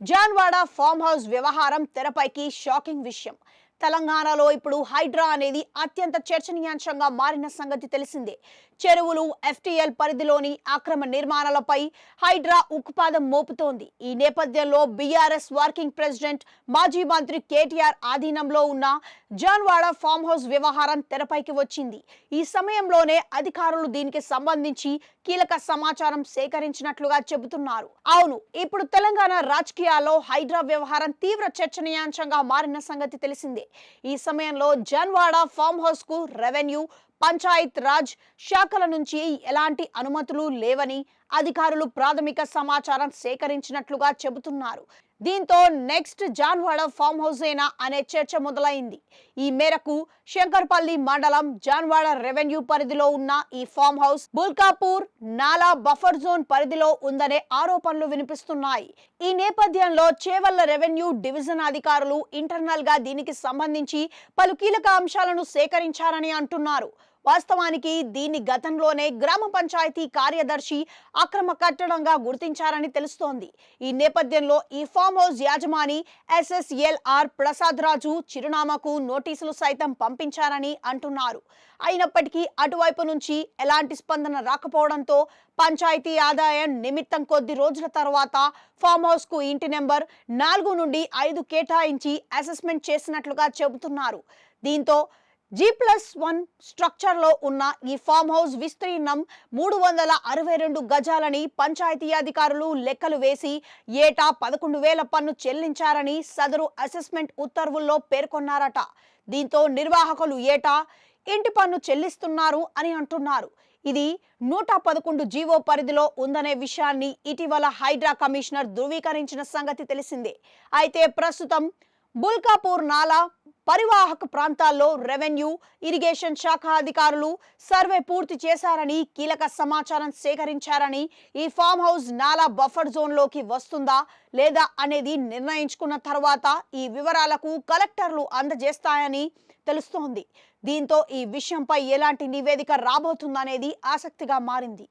Janwada farm house వ్యవహారం తెరపైకి shocking విషయం. తెలంగాణలో ఇప్పుడు హైడ్రా అనేది అత్యంత చర్చనీయాంశంగా మారిన సంగతి తెలిసిందే. చెరువులు, ఎఫ్టీఎల్ పరిధిలోని అక్రమ నిర్మాణాలపై హైడ్రా ఉక్కుపాదం మోపుతోంది. ఈ నేపథ్యంలో బీఆర్ఎస్ వర్కింగ్ ప్రెసిడెంట్, మాజీ మంత్రి కేటీఆర్ ఆధీనంలో ఉన్న జాన్వాడ ఫామ్ హౌస్ వ్యవహారం తెరపైకి వచ్చింది. ఈ సమయంలోనే అధికారులు దీనికి సంబంధించి కీలక సమాచారం సేకరించినట్లుగా చెబుతున్నారు. అవును, ఇప్పుడు తెలంగాణ రాజకీయాల్లో హైడ్రా వ్యవహారం తీవ్ర చర్చనీయాంశంగా మారిన సంగతి తెలిసిందే. ఈ సమయంలో జాన్వాడ ఫామ్ హౌస్ కు రెవెన్యూ, పంచాయత్ రాజ్ శాఖల నుంచి ఎలాంటి అనుమతులు లేవని అధికారులు ప్రాథమిక సమాచారం సేకరించినట్లుగా చెబుతున్నారు. దీంతో నెక్స్ట్ జాన్వాడ ఫామ్ హౌసేనా అనే చర్చ మొదలైంది. ఈ మేరకు శంకర్పల్లి మండలం జాన్వాడ రెవెన్యూ పరిధిలో ఉన్న ఈ ఫామ్ హౌస్ బుల్కాపూర్ నాలా బఫర్ జోన్ పరిధిలో ఉందనే ఆరోపణలు వినిపిస్తున్నాయి. ఈ నేపథ్యంలో చేవెళ్ల రెవెన్యూ డివిజన్ అధికారులు ఇంటర్నల్ గా దీనికి సంబంధించి పలు కీలక అంశాలను సేకరించారని అంటున్నారు. వాస్తవానికి దీన్ని గతంలోనే గ్రామ పంచాయతీ కార్యదర్శి అక్రమ కట్టడంగా గుర్తించారని తెలుస్తోంది. ఈ నేపథ్యంలో ఈ ఫామ్ హౌస్ యాజమాని SSLR ప్రసాద్ రాజు చిరునామాకు నోటీసులు సైతం పంపించారని అంటున్నారు. అయినప్పటికీ అటువైపు నుంచి ఎలాంటి స్పందన రాకపోవడంతో పంచాయతీ ఆదాయం నిమిత్తం కొద్ది రోజుల తర్వాత ఫామ్ హౌస్ కు ఇంటి నెంబర్ 4 నుండి 5 కేటాయించి అసెస్మెంట్ చేసినట్లుగా చెబుతున్నారు. దీంతో G+1 స్ట్రక్చర్ లో ఉన్న ఈ ఫామ్ హౌస్ విస్తీర్ణం 362 గజాలని పంచాయతీ అధికారులు లెక్కలు వేసి ఏటా 11,000 పన్ను చెల్లించారని సదరు అసెస్మెంట్ ఉత్తర్వుల్లో పేర్కొన్నారట. దీంతో నిర్వాహకులు ఏటా ఇంటి పన్ను చెల్లిస్తున్నారు అని అంటున్నారు. ఇది 111 జీవో పరిధిలో ఉందనే విషయాన్ని ఇటీవల హైడ్రా కమిషనర్ ధృవీకరించిన సంగతి తెలిసిందే. అయితే ప్రస్తుతం బుల్కాపూర్ నాలా పరివాహక ప్రాంతాల్లో రెవెన్యూ, ఇరిగేషన్ శాఖ అధికారులు సర్వే పూర్తి చేశారని, కీలక సమాచారం సేకరించారని, ఈ ఫామ్ హౌస్ నాలా బఫర్ జోన్లోకి వస్తుందా లేదా అనేది నిర్ణయించుకున్న తర్వాత ఈ వివరాలకు కలెక్టర్లు అందజేస్తాయని తెలుస్తోంది. దీంతో ఈ విషయంపై ఎలాంటి నివేదిక రాబోతుందనేది ఆసక్తిగా మారింది.